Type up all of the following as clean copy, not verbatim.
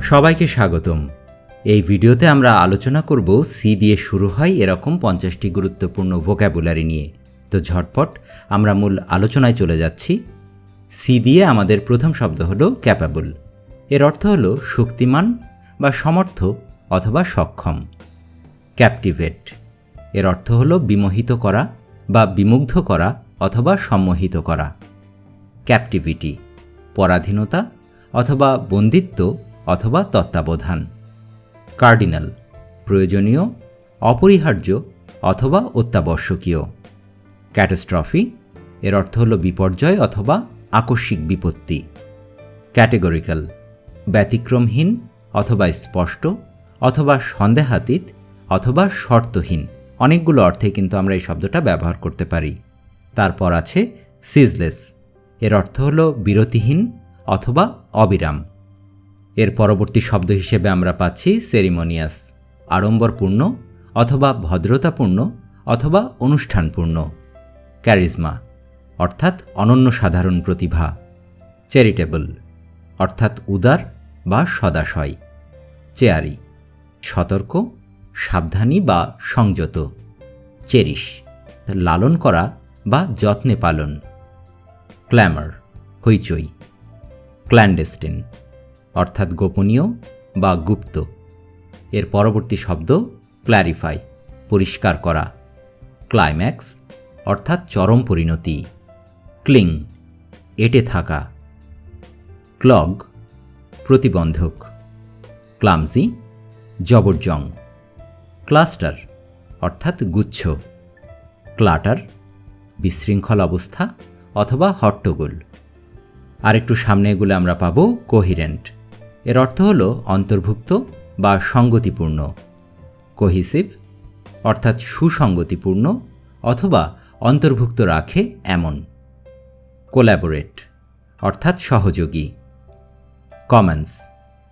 সবাইকে স্বাগতম। এই ভিডিওতে আমরা আলোচনা করব সি দিয়ে শুরু হয় এরকম 50টি গুরুত্বপূর্ণ ভোক্যাবুলারি নিয়ে। তো ঝটপট আমরা মূল আলোচনায় চলে যাচ্ছি। সি দিয়ে আমাদের প্রথম শব্দ হলো ক্যাপাবল। এর অর্থ হলো শক্তিমান বা সমর্থ অথবা সক্ষম। ক্যাপটিভেট এর অর্থ হলো বিমোহিত করা বা বিমুগ্ধ করা অথবা সম্মোহিত করা। ক্যাপটিভিটি পরাধীনতা অথবা বন্দিত্ব অথবা তত্ত্বাবধান। কার্ডিনাল প্রয়োজনীয়, অপরিহার্য অথবা অত্যাবশ্যকীয়। ক্যাটাস্ট্রফি এর অর্থ হলো বিপর্যয় অথবা আকস্মিক বিপত্তি। ক্যাটেগরিক্যাল ব্যতিক্রমহীন অথবা স্পষ্ট অথবা সন্দেহাতীত অথবা শর্তহীন। অনেকগুলো অর্থে কিন্তু আমরা এই শব্দটা ব্যবহার করতে পারি। তারপর আছে সিজলেস, এর অর্থ হলো বিরতিহীন অথবা অবিরাম। এর পরবর্তী শব্দ হিসেবে আমরা পাচ্ছি সেরিমনিয়াস, আড়ম্বরপূর্ণ অথবা ভদ্রতাপূর্ণ অথবা অনুষ্ঠানপূর্ণ। ক্যারিজমা অর্থাৎ অনন্য সাধারণ প্রতিভা। চ্যারিটেবল অর্থাৎ উদার বা সদাশয়। চেয়ারি সতর্ক, সাবধানী বা সংযত। চেরিশ লালন করা বা যত্নে পালন। ক্ল্যামার হইচই। ক্ল্যান্ডেস্টিন অর্থাৎ গোপনীয় বা গুপ্ত। এর পরবর্তী শব্দ ক্ল্যারিফাই পরিষ্কার করা। ক্লাইম্যাক্স অর্থাৎ চরম পরিণতি। ক্লিং এঁটে থাকা। ক্লগ প্রতিবন্ধক। ক্লামজি জবরজং। ক্লাস্টার অর্থাৎ গুচ্ছ। ক্লাটার বিশৃঙ্খল অবস্থা অথবা হট্টগোল। আর একটু সামনে এগুলো আমরা পাবো কোহিরেন্ট, এর অর্থ হলো অন্তর্ভুক্ত বা সঙ্গতিপূর্ণ। কোহিসিভ অর্থাৎ সুসঙ্গতিপূর্ণ অথবা অন্তর্ভুক্ত রাখে এমন। কোল্যাবোরেট অর্থাৎ সহযোগী। কমন্স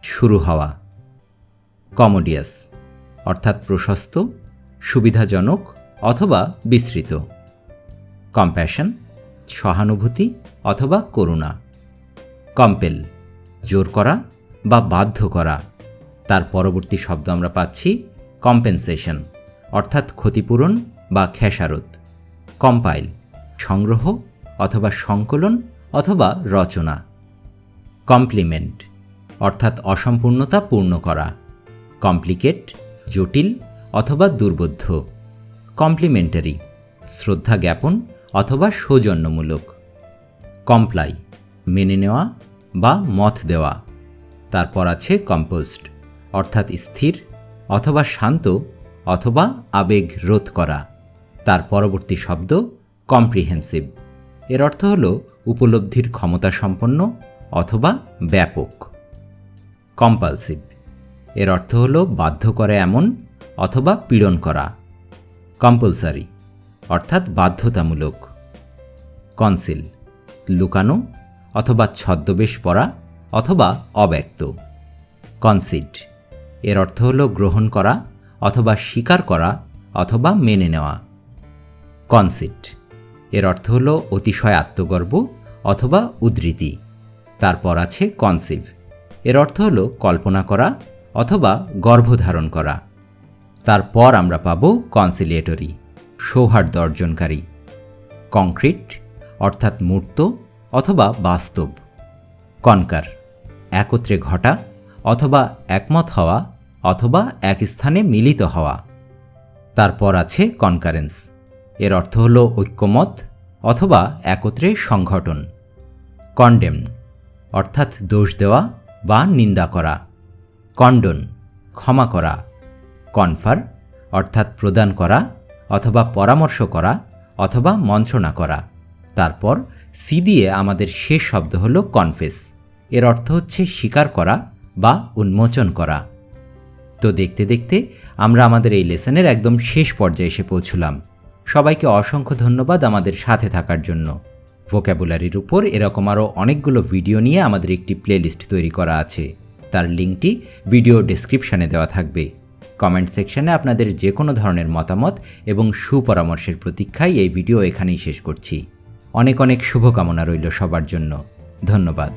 শুরু হওয়া। কমোডিয়াস অর্থাৎ প্রশস্ত, সুবিধাজনক অথবা বিস্তৃত। কম্প্যাশন সহানুভূতি অথবা করুণা। কম্পেল জোর করা বা বাধ্য করা। তার পরবর্তী শব্দ আমরা পাচ্ছি কম্পেনসেশন অর্থাৎ ক্ষতিপূরণ বা খেসারত। কম্পাইল সংগ্রহ অথবা সংকলন অথবা রচনা। কমপ্লিমেন্ট অর্থাৎ অসম্পূর্ণতা পূর্ণ করা। কমপ্লিকেট জটিল অথবা দুর্বোধ্য। কমপ্লিমেন্টারি শ্রদ্ধা জ্ঞাপন অথবা সৌজন্যমূলক। কমপ্লাই মেনে নেওয়া বা মত দেওয়া। তারপর আছে কম্পোস্ট অর্থাৎ স্থির অথবা শান্ত অথবা আবেগ রোধ করা। তার পরবর্তী শব্দ কম্প্রিহেন্সিভ, এর অর্থ হল উপলব্ধির ক্ষমতা সম্পন্ন অথবা ব্যাপক। কম্পালসিভ এর অর্থ হল বাধ্য করে এমন অথবা পীড়ন করা। কম্পালসারি অর্থাৎ বাধ্যতামূলক। কনসিল লুকানো অথবা ছদ্মবেশ পরা অথবা অব্যক্ত। কনসিড এর অর্থ হল গ্রহণ করা অথবা স্বীকার করা অথবা মেনে নেওয়া। কনসিট এর অর্থ হল অতিশয় আত্মগর্ব অথবা উদ্ধৃতি। তারপর আছে কনসিভ, এর অর্থ হল কল্পনা করা অথবা গর্ভধারণ করা। তারপর আমরা পাব কনসিলিয়েটরি সৌহার্দ্য অর্জনকারী। কংক্রিট অর্থাৎ মূর্ত অথবা বাস্তব। কনকার একত্রে ঘটা অথবা একমত হওয়া অথবা এক স্থানে মিলিত হওয়া। তারপর আছে কনকারেন্স, এর অর্থ হল ঐক্যমত অথবা একত্রে সংগঠন। কন্ডেম অর্থাৎ দোষ দেওয়া বা নিন্দা করা। কন্ডন ক্ষমা করা। কনফার অর্থাৎ প্রদান করা অথবা পরামর্শ করা অথবা মন্ত্রণা করা। তারপর সি দিয়ে আমাদের শেষ শব্দ হল কনফেস, এর অর্থ হচ্ছে স্বীকার করা বা উন্মোচন করা। তো দেখতে দেখতে আমরা আমাদের এই লেসনের একদম শেষ পর্যায়ে এসে পৌঁছলাম। সবাইকে অসংখ্য ধন্যবাদ আমাদের সাথে থাকার জন্য। ভোক্যাবুলারির উপর এরকম আরও অনেকগুলো ভিডিও নিয়ে আমাদের একটি প্লেলিস্ট তৈরি করা আছে, তার লিঙ্কটি ভিডিও ডেসক্রিপশানে দেওয়া থাকবে। কমেন্ট সেকশনে আপনাদের যে কোনো ধরনের মতামত এবং সুপরামর্শের প্রতীক্ষায় এই ভিডিও এখানেই শেষ করছি। অনেক অনেক শুভকামনা রইল সবার জন্য। ধন্যবাদ।